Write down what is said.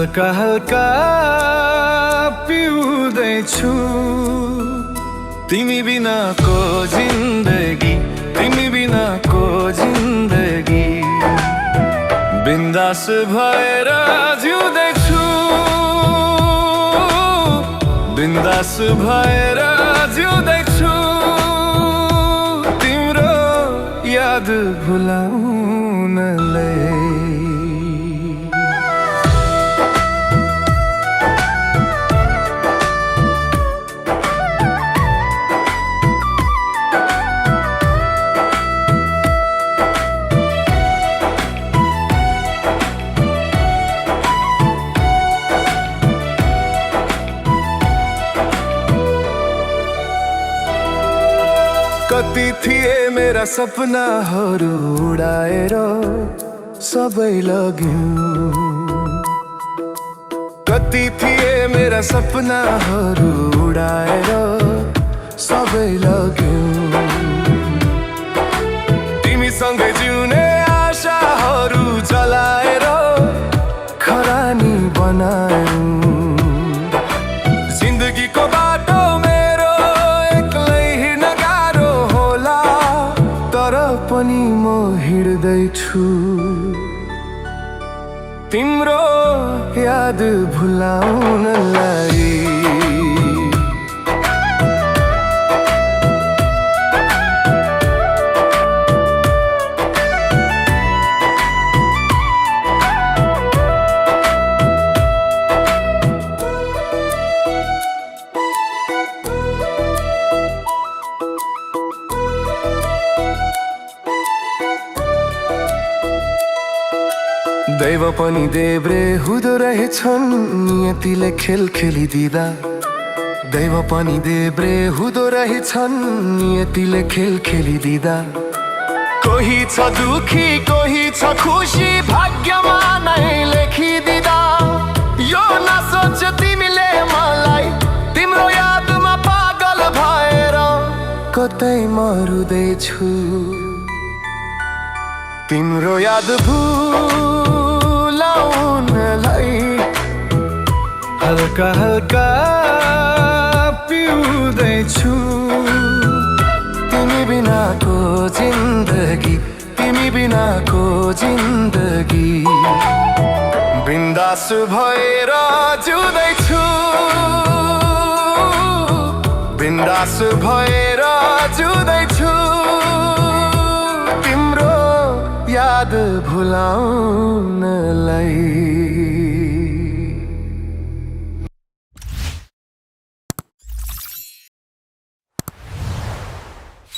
हल्का हल्का पिउँदैछु तिमी बिनाको जिन्दगी, तिमी बिनाको जिन्दगी। बिन्दास भएर जिउँदैछु, बिन्दास भएर जिउँदैछु। तिम्रो याद भुलाउनलाई। कति थिए मेरा सपनाहरू उडाएर सबै लग्यो। कति थिए मेरा सपनाहरू उडाएर सबै लग्यो। तिमीसँगै जिउने आशाहरू जलाएर खरानी बनायो। जिन्दगीको बाटो मेरो एक्लै हिँड्न गाह्रो होला, तर पनि म हिँड्दैछु तिम्रो याद भुलाउनलाई। दैव पनि देब्रे हुँदो रहेछन् नियतिले खेल खेलिदिँदा। दैव पनि देब्रे हुँदो रहेछन् नियतिले खेल खेलिदिँदा। कोही छ दुखी कोही छ खुसी भाग्यमा नै लेखिदिँदा। यो नसोच तिमीले मलाई तिम्रो यादमा पागल भएर कतै मरुँदैछु। तिम्रो याद भुलाउनलाई हल्का हल्का पिउँदैछु तिमी बिनाको जिन्दगी, तिमी बिनाको जिन्दगी। बिन्दास भएर जिउँदैछु, बिन्दास भएर जिउँदैछु। तिम्रो याद भुलाउनलाई।